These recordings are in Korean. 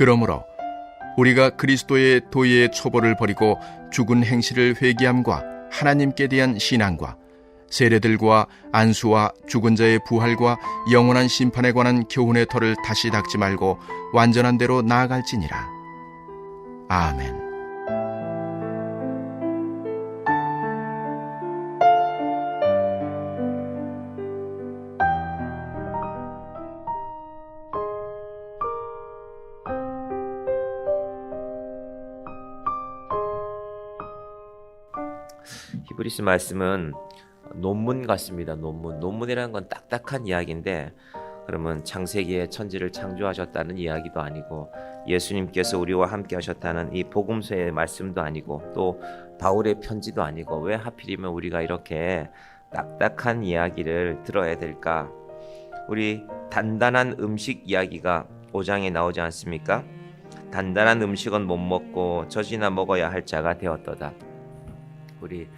그러므로 우리가 그리스도의 도의의 초보를 버리고 죽은 행실을 회개함과 하나님께 대한 신앙과 세례들과 안수와 죽은 자의 부활과 영원한 심판에 관한 교훈의 터를 다시 닦지 말고 완전한 대로 나아갈지니라. 아멘. 히브리서 말씀은 논문 같습니다. 논문이라는 건 딱딱한 이야기인데, 그러면 창세기에 천지를 창조하셨다는 이야기도 아니고, 예수님께서 우리와 함께 하셨다는 이 복음서의 말씀도 아니고, 또 바울의 편지도 아니고, 왜 하필이면 우리가 이렇게 딱딱한 이야기를 들어야 될까? 우리 단단한 음식 이야기가 5장에 나오지 않습니까? 단단한 음식은 못 먹고 젖이나 먹어야 할 자가 되었도다. 우리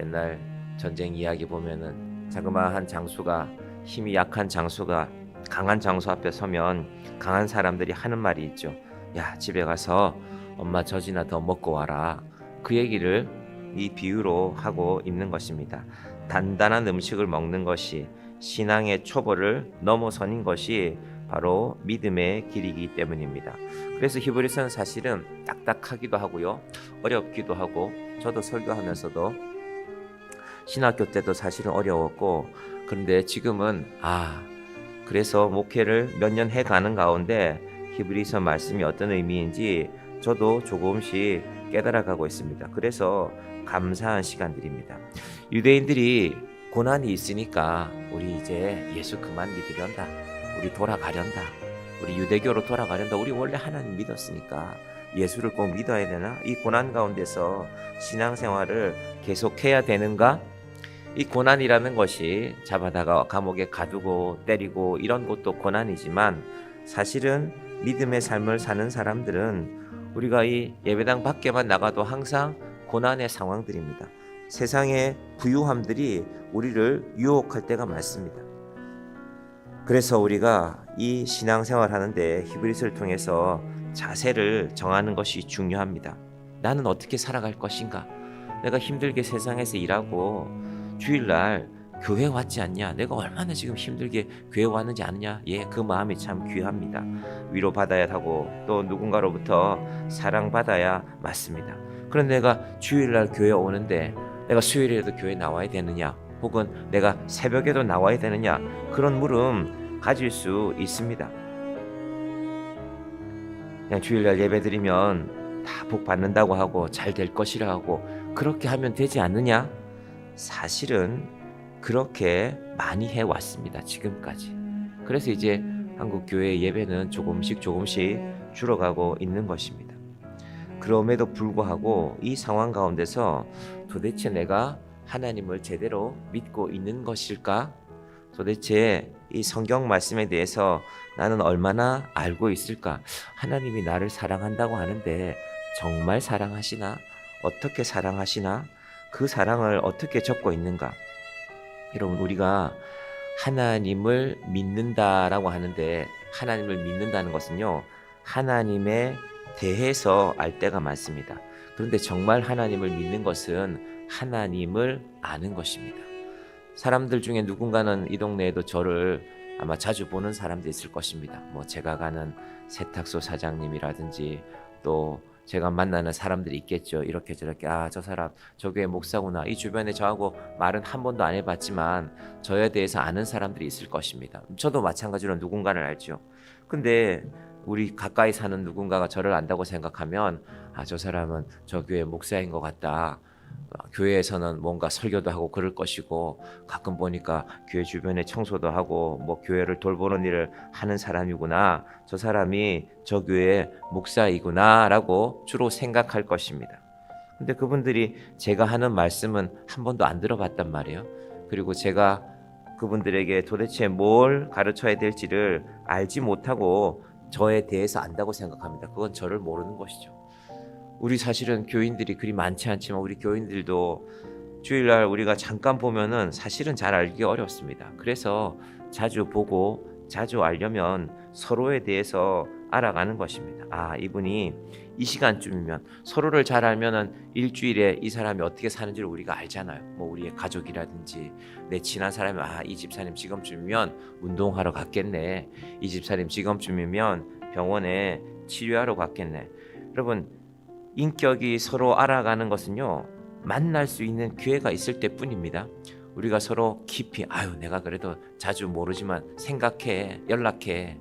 옛날 전쟁 이야기 보면은 자그마한 장수가, 힘이 약한 장수가 강한 장수 앞에 서면 강한 사람들이 하는 말이 있죠. 야, 집에 가서 엄마 젖이나 더 먹고 와라. 그 얘기를 이 비유로 하고 있는 것입니다. 단단한 음식을 먹는 것이 신앙의 초보를 넘어서는 것이 바로 믿음의 길이기 때문입니다. 그래서 히브리서는 사실은 딱딱하기도 하고요, 어렵기도 하고, 저도 설교하면서도 신학교 때도 사실은 어려웠고, 그런데 지금은 그래서 목회를 몇 년 해가는 가운데 히브리서 말씀이 어떤 의미인지 저도 조금씩 깨달아가고 있습니다. 그래서 감사한 시간들입니다. 유대인들이 고난이 있으니까 우리 이제 예수 그만 믿으련다, 우리 돌아가련다, 우리 유대교로 돌아가련다, 우리 원래 하나님 믿었으니까 예수를 꼭 믿어야 되나? 이 고난 가운데서 신앙생활을 계속해야 되는가? 이 고난이라는 것이 잡아다가 감옥에 가두고 때리고 이런 것도 고난이지만, 사실은 믿음의 삶을 사는 사람들은 우리가 이 예배당 밖에만 나가도 항상 고난의 상황들입니다. 세상의 부유함들이 우리를 유혹할 때가 많습니다. 그래서 우리가 이 신앙생활 하는데 히브리서를 통해서 자세를 정하는 것이 중요합니다. 나는 어떻게 살아갈 것인가? 내가 힘들게 세상에서 일하고 주일날 교회 왔지 않냐? 내가 얼마나 지금 힘들게 교회 왔는지 아느냐? 그 마음이 참 귀합니다. 위로받아야 하고 또 누군가로부터 사랑받아야 맞습니다. 그런데 내가 주일날 교회 오는데 내가 수요일에도 교회 나와야 되느냐? 혹은 내가 새벽에도 나와야 되느냐? 그런 물음 가질 수 있습니다. 그냥 주일날 예배드리면 다 복 받는다고 하고 잘 될 것이라 하고 그렇게 하면 되지 않느냐? 사실은 그렇게 많이 해왔습니다, 지금까지. 그래서 이제 한국 교회 예배는 조금씩 줄어가고 있는 것입니다. 그럼에도 불구하고 이 상황 가운데서 도대체 내가 하나님을 제대로 믿고 있는 것일까? 도대체 이 성경 말씀에 대해서 나는 얼마나 알고 있을까? 하나님이 나를 사랑한다고 하는데 정말 사랑하시나? 어떻게 사랑하시나? 그 사랑을 어떻게 적고 있는가? 여러분, 우리가 하나님을 믿는다라고 하는데, 하나님을 믿는다는 것은요, 하나님에 대해서 알 때가 많습니다. 그런데 정말 하나님을 믿는 것은 하나님을 아는 것입니다. 사람들 중에 누군가는 이 동네에도 저를 아마 자주 보는 사람도 있을 것입니다. 제가 가는 세탁소 사장님이라든지 또 제가 만나는 사람들이 있겠죠. 이렇게 저렇게 저 사람 저 교회 목사구나. 이 주변에 저하고 말은 한 번도 안 해봤지만 저에 대해서 아는 사람들이 있을 것입니다. 저도 마찬가지로 누군가를 알죠. 근데 우리 가까이 사는 누군가가 저를 안다고 생각하면 저 사람은 저 교회 목사인 것 같다. 교회에서는 뭔가 설교도 하고 그럴 것이고, 가끔 보니까 교회 주변에 청소도 하고 교회를 돌보는 일을 하는 사람이구나, 저 사람이 저 교회 목사이구나 라고 주로 생각할 것입니다. 근데 그분들이 제가 하는 말씀은 한 번도 안 들어봤단 말이에요. 그리고 제가 그분들에게 도대체 뭘 가르쳐야 될지를 알지 못하고 저에 대해서 안다고 생각합니다. 그건 저를 모르는 것이죠. 우리 사실은 교인들이 그리 많지 않지만 우리 교인들도 주일날 우리가 잠깐 보면은 사실은 잘 알기 어렵습니다. 그래서 자주 보고 자주 알려면 서로에 대해서 알아가는 것입니다. 아, 이분이 이 시간쯤이면 서로를 잘 알면은 일주일에 이 사람이 어떻게 사는지를 우리가 알잖아요. 뭐 우리의 가족이라든지 내 친한 사람이 이 집사님 지금쯤이면 운동하러 갔겠네. 이 집사님 지금쯤이면 병원에 치료하러 갔겠네. 여러분, 인격이 서로 알아가는 것은요, 만날 수 있는 기회가 있을 때뿐입니다. 우리가 서로 깊이 내가 그래도 자주 모르지만 생각해, 연락해.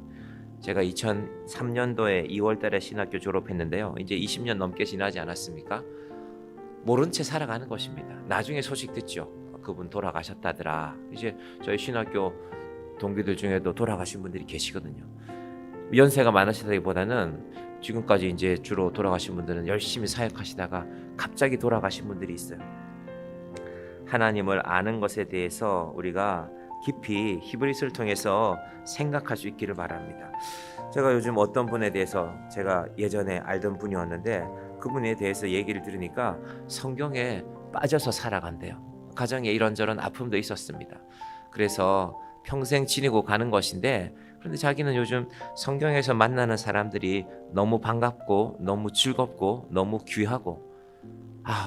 제가 2003년도에 2월 달에 신학교 졸업했는데요. 이제 20년 넘게 지나지 않았습니까? 모른 채 살아가는 것입니다. 나중에 소식 듣죠. 그분 돌아가셨다더라. 이제 저희 신학교 동기들 중에도 돌아가신 분들이 계시거든요. 연세가 많으시다기보다는 지금까지 이제 주로 돌아가신 분들은 열심히 사역하시다가 갑자기 돌아가신 분들이 있어요. 하나님을 아는 것에 대해서 우리가 깊이 히브리서를 통해서 생각할 수 있기를 바랍니다. 제가 요즘 어떤 분에 대해서 제가 예전에 알던 분이었는데 그분에 대해서 얘기를 들으니까 성경에 빠져서 살아간대요. 가정에 이런저런 아픔도 있었습니다. 그래서 평생 지니고 가는 것인데, 그런데 자기는 요즘 성경에서 만나는 사람들이 너무 반갑고 너무 즐겁고 너무 귀하고,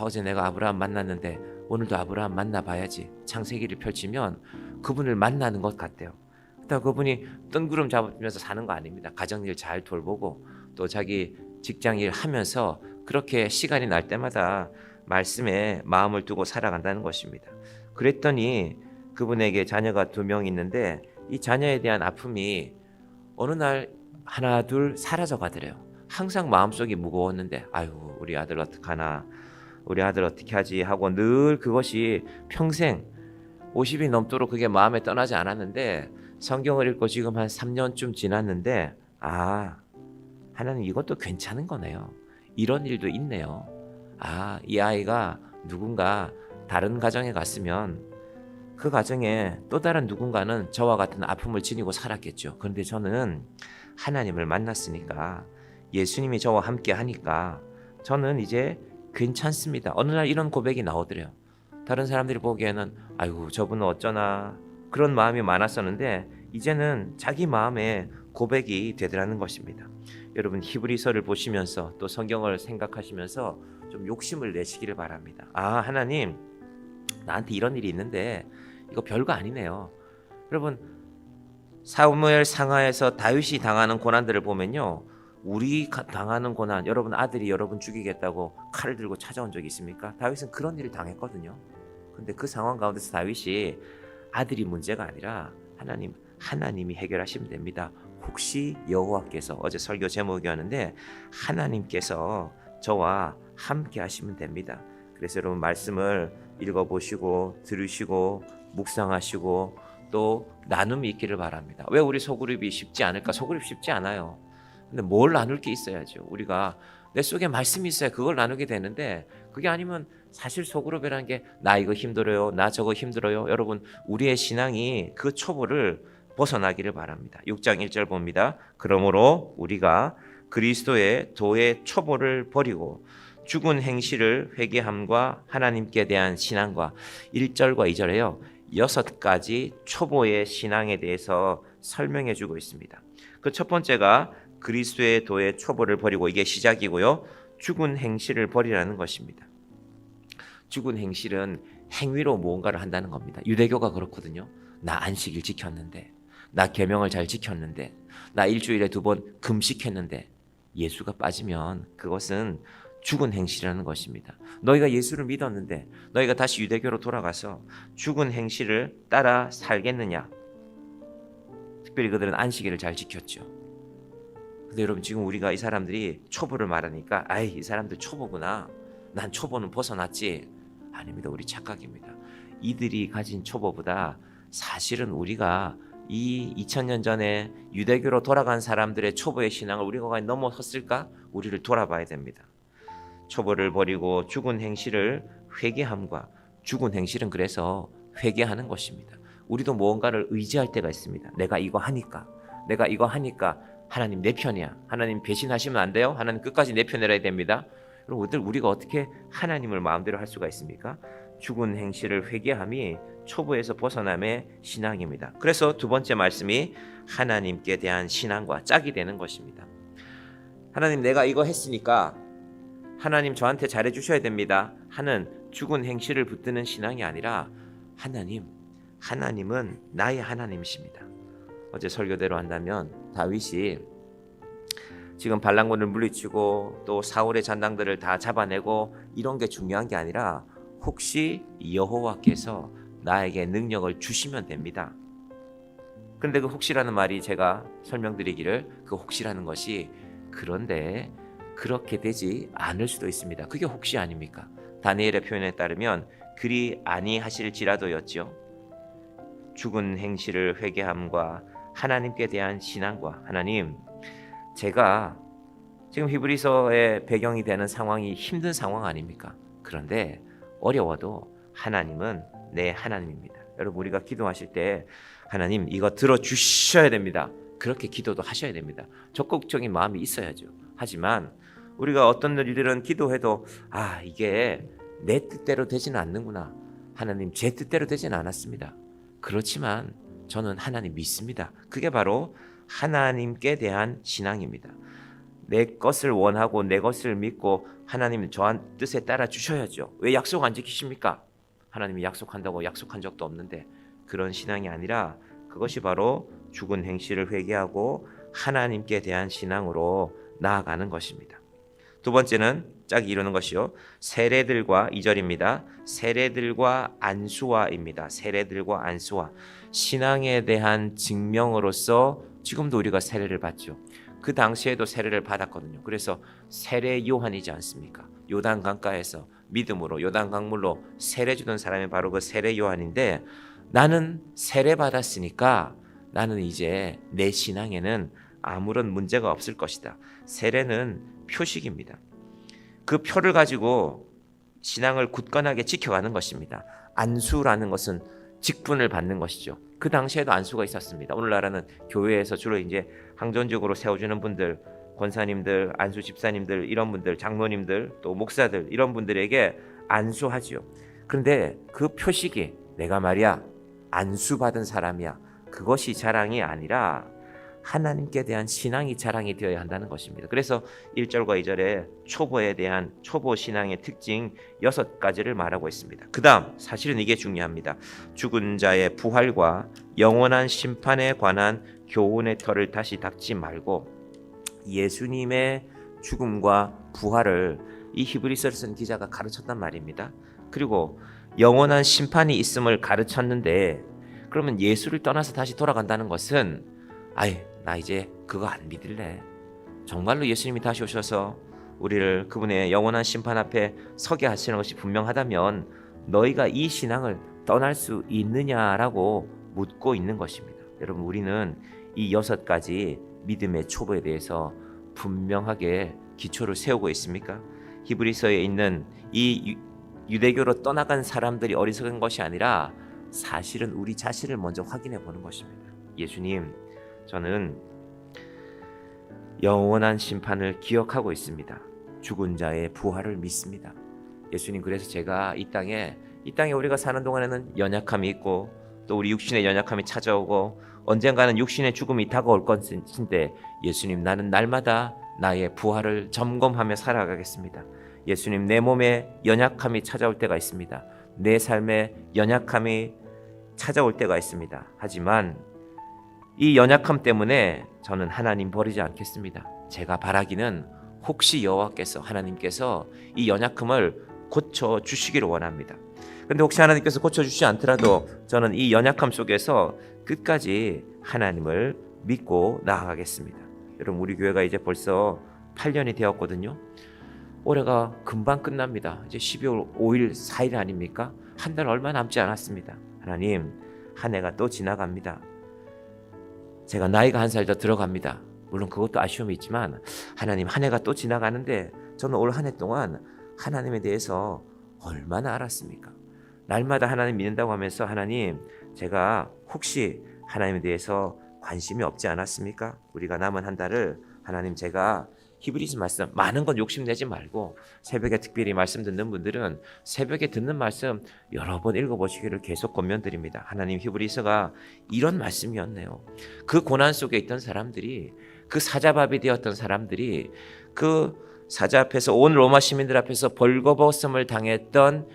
어제 내가 아브라함 만났는데 오늘도 아브라함 만나봐야지. 창세기를 펼치면 그분을 만나는 것 같대요. 그러다 그분이 뜬구름 잡으면서 사는 거 아닙니다. 가정일 잘 돌보고 또 자기 직장일 하면서 그렇게 시간이 날 때마다 말씀에 마음을 두고 살아간다는 것입니다. 그랬더니 그분에게 자녀가 2명 있는데 이 자녀에 대한 아픔이 어느 날 하나 둘 사라져 가더래요. 항상 마음속이 무거웠는데 우리 아들 어떡하나, 우리 아들 어떻게 하지 하고 늘 그것이 평생 50이 넘도록 그게 마음에 떠나지 않았는데, 성경을 읽고 지금 한 3년쯤 지났는데 하나님 이것도 괜찮은 거네요. 이런 일도 있네요. 이 아이가 누군가 다른 가정에 갔으면 그 가정에 또 다른 누군가는 저와 같은 아픔을 지니고 살았겠죠. 그런데 저는 하나님을 만났으니까, 예수님이 저와 함께 하니까 저는 이제 괜찮습니다. 어느 날 이런 고백이 나오더래요. 다른 사람들이 보기에는 저분은 어쩌나 그런 마음이 많았었는데 이제는 자기 마음에 고백이 되더라는 것입니다. 여러분, 히브리서를 보시면서 또 성경을 생각하시면서 좀 욕심을 내시기를 바랍니다. 하나님, 나한테 이런 일이 있는데 이거 별거 아니네요. 여러분, 사무엘 상하에서 다윗이 당하는 고난들을 보면요, 우리 당하는 고난, 여러분 아들이 여러분 죽이겠다고 칼을 들고 찾아온 적이 있습니까? 다윗은 그런 일을 당했거든요. 근데 그 상황 가운데서 다윗이 아들이 문제가 아니라 하나님이 해결하시면 됩니다. 혹시 여호와께서, 어제 설교 제목이었는데 하나님께서 저와 함께 하시면 됩니다. 그래서 여러분 말씀을 읽어보시고 들으시고 묵상하시고 또 나눔이 있기를 바랍니다. 왜 우리 소그룹이 쉽지 않을까? 소그룹 쉽지 않아요. 근데 뭘 나눌 게 있어야죠. 우리가 내 속에 말씀이 있어야 그걸 나누게 되는데, 그게 아니면 사실 소그룹이라는 게 나 이거 힘들어요, 나 저거 힘들어요. 여러분, 우리의 신앙이 그 초보를 벗어나기를 바랍니다. 6장 1절 봅니다. 그러므로 우리가 그리스도의 도의 초보를 버리고 죽은 행실을 회개함과 하나님께 대한 신앙과, 1절과 2절에요 6가지 초보의 신앙에 대해서 설명해 주고 있습니다. 그 첫 번째가 그리스도의 도의 초보를 버리고, 이게 시작이고요. 죽은 행실을 버리라는 것입니다. 죽은 행실은 행위로 무언가를 한다는 겁니다. 유대교가 그렇거든요. 나 안식일 지켰는데, 나 계명을 잘 지켰는데, 나 일주일에 2번 금식했는데, 예수가 빠지면 그것은 죽은 행실이라는 것입니다. 너희가 예수를 믿었는데 너희가 다시 유대교로 돌아가서 죽은 행실을 따라 살겠느냐? 특별히 그들은 안식일을 잘 지켰죠. 근데 여러분, 지금 우리가 이 사람들이 초보를 말하니까 이 사람들 초보구나, 난 초보는 벗어났지. 아닙니다. 우리 착각입니다. 이들이 가진 초보보다 사실은 우리가 이 2000년 전에 유대교로 돌아간 사람들의 초보의 신앙을 우리가 넘어섰을까? 우리를 돌아봐야 됩니다. 초보를 버리고 죽은 행실을 회개함과, 죽은 행실은 그래서 회개하는 것입니다. 우리도 무언가를 의지할 때가 있습니다. 내가 이거 하니까 하나님 내 편이야. 하나님 배신하시면 안 돼요. 하나님 끝까지 내 편이라야 됩니다. 여러분들, 우리가 어떻게 하나님을 마음대로 할 수가 있습니까? 죽은 행실을 회개함이 초보에서 벗어남의 신앙입니다. 그래서 두 번째 말씀이 하나님께 대한 신앙과 짝이 되는 것입니다. 하나님 내가 이거 했으니까 하나님 저한테 잘해 주셔야 됩니다 하는 죽은 행실을 붙드는 신앙이 아니라 하나님은 나의 하나님이십니다. 어제 설교대로 한다면 다윗이 지금 반란군을 물리치고 또 사울의 잔당들을 다 잡아내고 이런 게 중요한 게 아니라 혹시 여호와께서 나에게 능력을 주시면 됩니다. 그런데 그 혹시라는 말이 제가 설명드리기를 그 혹시라는 것이 그런데 그렇게 되지 않을 수도 있습니다. 그게 혹시 아닙니까? 다니엘의 표현에 따르면 그리 아니하실지라도였죠. 죽은 행실을 회개함과 하나님께 대한 신앙과 하나님 제가 지금 히브리서의 배경이 되는 상황이 힘든 상황 아닙니까? 그런데 어려워도 하나님은 내 하나님입니다. 여러분 우리가 기도하실 때 하나님 이거 들어주셔야 됩니다. 그렇게 기도도 하셔야 됩니다. 적극적인 마음이 있어야죠. 하지만 우리가 어떤 일들은 기도해도 이게 내 뜻대로 되지는 않는구나. 하나님 제 뜻대로 되지는 않았습니다. 그렇지만 저는 하나님 믿습니다. 그게 바로 하나님께 대한 신앙입니다. 내 것을 원하고 내 것을 믿고 하나님 저한 뜻에 따라 주셔야죠. 왜 약속 안 지키십니까? 하나님이 약속한다고 약속한 적도 없는데 그런 신앙이 아니라 그것이 바로 죽은 행실을 회개하고 하나님께 대한 신앙으로 나아가는 것입니다. 두 번째는 짝이 이루는 것이요. 세례들과 2절입니다. 세례들과 안수화입니다. 세례들과 안수화. 신앙에 대한 증명으로서 지금도 우리가 세례를 받죠. 그 당시에도 세례를 받았거든요. 그래서 세례 요한이지 않습니까? 요단 강가에서 믿음으로 요단 강물로 세례 주던 사람이 바로 그 세례 요한인데 나는 세례 받았으니까 나는 이제 내 신앙에는 아무런 문제가 없을 것이다. 세례는 표식입니다. 그 표를 가지고 신앙을 굳건하게 지켜가는 것입니다. 안수라는 것은 직분을 받는 것이죠. 그 당시에도 안수가 있었습니다. 오늘날에는 교회에서 주로 이제 항전적으로 세워주는 분들, 권사님들, 안수 집사님들, 이런 분들, 장로님들, 또 목사들 이런 분들에게 안수하지요. 그런데 그 표식이 내가 말이야 안수받은 사람이야. 그것이 자랑이 아니라 하나님께 대한 신앙이 자랑이 되어야 한다는 것입니다. 그래서 1절과 2절에 초보에 대한 초보 신앙의 특징 6가지를 말하고 있습니다. 그 다음 사실은 이게 중요합니다. 죽은 자의 부활과 영원한 심판에 관한 교훈의 털을 다시 닦지 말고 예수님의 죽음과 부활을 이 히브리서를 쓴 기자가 가르쳤단 말입니다. 그리고 영원한 심판이 있음을 가르쳤는데 그러면 예수를 떠나서 다시 돌아간다는 것은 나 이제 그거 안 믿을래. 정말로 예수님이 다시 오셔서 우리를 그분의 영원한 심판 앞에 서게 하시는 것이 분명하다면 너희가 이 신앙을 떠날 수 있느냐라고 묻고 있는 것입니다. 여러분 우리는 이 6가지 믿음의 초보에 대해서 분명하게 기초를 세우고 있습니까? 히브리서에 있는 이 유대교로 떠나간 사람들이 어리석은 것이 아니라 사실은 우리 자신을 먼저 확인해 보는 것입니다. 예수님, 저는 영원한 심판을 기억하고 있습니다. 죽은 자의 부활을 믿습니다. 예수님, 그래서 제가 이 땅에 우리가 사는 동안에는 연약함이 있고 또 우리 육신의 연약함이 찾아오고 언젠가는 육신의 죽음이 다가올 것인데 예수님, 나는 날마다 나의 부활을 점검하며 살아가겠습니다. 예수님, 내 몸에 연약함이 찾아올 때가 있습니다. 내 삶에 연약함이 찾아올 때가 있습니다. 하지만 이 연약함 때문에 저는 하나님 버리지 않겠습니다. 제가 바라기는 혹시 여호와께서 하나님께서 이 연약함을 고쳐 주시기를 원합니다. 그런데 혹시 하나님께서 고쳐 주시지 않더라도 저는 이 연약함 속에서 끝까지 하나님을 믿고 나아가겠습니다. 여러분, 우리 교회가 이제 벌써 8년이 되었거든요. 올해가 금방 끝납니다. 이제 12월 5일 4일 아닙니까? 한 달 얼마 남지 않았습니다. 하나님, 한 해가 또 지나갑니다. 제가 나이가 한 살 더 들어갑니다. 물론 그것도 아쉬움이 있지만 하나님, 한 해가 또 지나가는데 저는 올 한 해 동안 하나님에 대해서 얼마나 알았습니까? 날마다 하나님 믿는다고 하면서 하나님, 제가 혹시 하나님에 대해서 관심이 없지 않았습니까? 우리가 남은 한 달을 하나님, 제가 히브리서 말씀 많은 건 욕심내지 말고 새벽에 특별히 말씀 듣는 분들은 새벽에 듣는 말씀 여러 번 읽어보시기를 계속 권면드립니다. 하나님, 히브리서가 이런 말씀이었네요. 그 고난 속에 있던 사람들이, 그 사자밥이 되었던 사람들이 그 사자 앞에서 온 로마 시민들 앞에서 벌거벗음을 당했던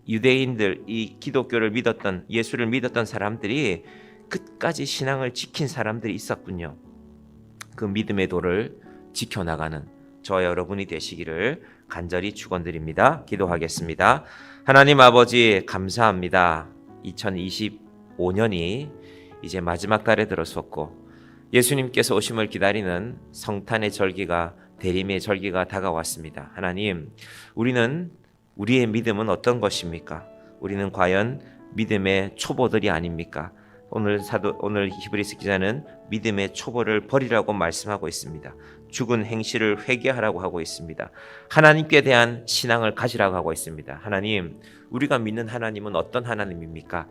유대인들, 이 기독교를 믿었던 예수를 믿었던 사람들이 끝까지 신앙을 지킨 사람들이 있었군요. 그 믿음의 도를 지켜나가는 저와 여러분이 되시기를 간절히 축원드립니다. 기도하겠습니다. 하나님 아버지 감사합니다. 2025년이 이제 마지막 달에 들어섰고 예수님께서 오심을 기다리는 성탄의 절기가 대림의 절기가 다가왔습니다. 하나님, 우리의 믿음은 어떤 것입니까? 우리는 과연 믿음의 초보들이 아닙니까? 오늘 히브리서 기자는 믿음의 초보를 버리라고 말씀하고 있습니다. 죽은 행실을 회개하라고 하고 있습니다. 하나님께 대한 신앙을 가지라고 하고 있습니다. 하나님, 우리가 믿는 하나님은 어떤 하나님입니까?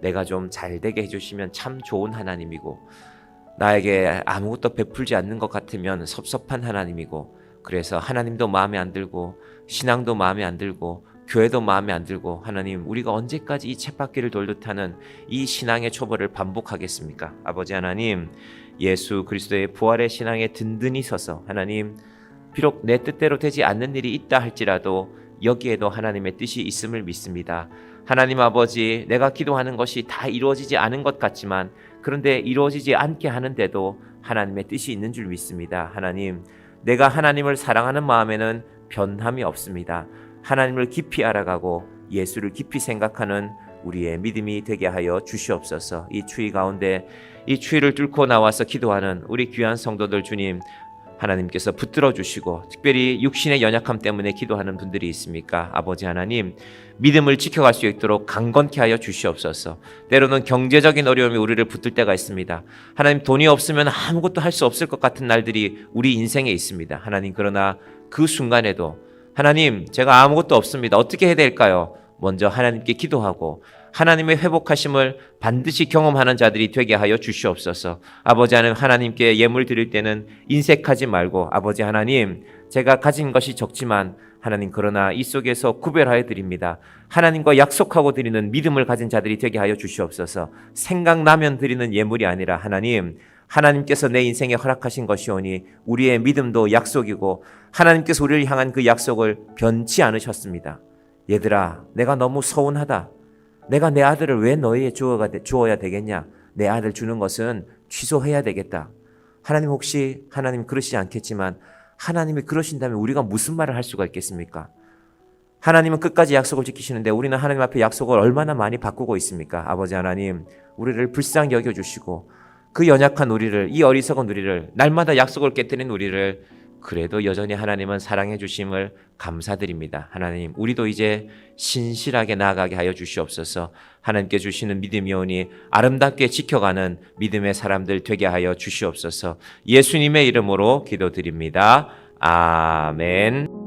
내가 좀 잘되게 해주시면 참 좋은 하나님이고, 나에게 아무것도 베풀지 않는 것 같으면 섭섭한 하나님이고, 그래서 하나님도 마음에 안 들고 신앙도 마음에 안 들고 교회도 마음에 안 들고, 하나님, 우리가 언제까지 이 쳇바퀴를 돌듯 하는 이 신앙의 초보를 반복하겠습니까? 아버지 하나님, 예수 그리스도의 부활의 신앙에 든든히 서서 하나님, 비록 내 뜻대로 되지 않는 일이 있다 할지라도 여기에도 하나님의 뜻이 있음을 믿습니다. 하나님 아버지, 내가 기도하는 것이 다 이루어지지 않은 것 같지만, 그런데 이루어지지 않게 하는데도 하나님의 뜻이 있는 줄 믿습니다. 하나님, 내가 하나님을 사랑하는 마음에는 변함이 없습니다. 하나님을 깊이 알아가고 예수를 깊이 생각하는 우리의 믿음이 되게 하여 주시옵소서. 이 추위 가운데 이 추위를 뚫고 나와서 기도하는 우리 귀한 성도들 주님, 하나님께서 붙들어 주시고, 특별히 육신의 연약함 때문에 기도하는 분들이 있습니까? 아버지 하나님, 믿음을 지켜갈 수 있도록 강건케 하여 주시옵소서. 때로는 경제적인 어려움이 우리를 붙들 때가 있습니다. 하나님, 돈이 없으면 아무것도 할 수 없을 것 같은 날들이 우리 인생에 있습니다. 하나님, 그러나 그 순간에도 하나님, 제가 아무것도 없습니다. 어떻게 해야 될까요? 먼저 하나님께 기도하고 하나님의 회복하심을 반드시 경험하는 자들이 되게 하여 주시옵소서. 아버지 하나님, 하나님께 예물 드릴 때는 인색하지 말고, 아버지 하나님, 제가 가진 것이 적지만 하나님, 그러나 이 속에서 구별하여 드립니다. 하나님과 약속하고 드리는 믿음을 가진 자들이 되게 하여 주시옵소서. 생각나면 드리는 예물이 아니라 하나님, 하나님께서 내 인생에 허락하신 것이오니 우리의 믿음도 약속이고 하나님께서 우리를 향한 그 약속을 변치 않으셨습니다. 얘들아, 내가 너무 서운하다. 내가 내 아들을 왜 너희에 주어야 되겠냐? 내 아들 주는 것은 취소해야 되겠다. 하나님, 혹시 하나님 그러시지 않겠지만 하나님이 그러신다면 우리가 무슨 말을 할 수가 있겠습니까? 하나님은 끝까지 약속을 지키시는데 우리는 하나님 앞에 약속을 얼마나 많이 바꾸고 있습니까? 아버지 하나님, 우리를 불쌍히 여겨주시고 그 연약한 우리를, 이 어리석은 우리를, 날마다 약속을 깨뜨린 우리를 그래도 여전히 하나님은 사랑해 주심을 감사드립니다. 하나님, 우리도 이제 신실하게 나아가게 하여 주시옵소서. 하나님께 주시는 믿음이오니 아름답게 지켜가는 믿음의 사람들 되게 하여 주시옵소서. 예수님의 이름으로 기도드립니다. 아멘.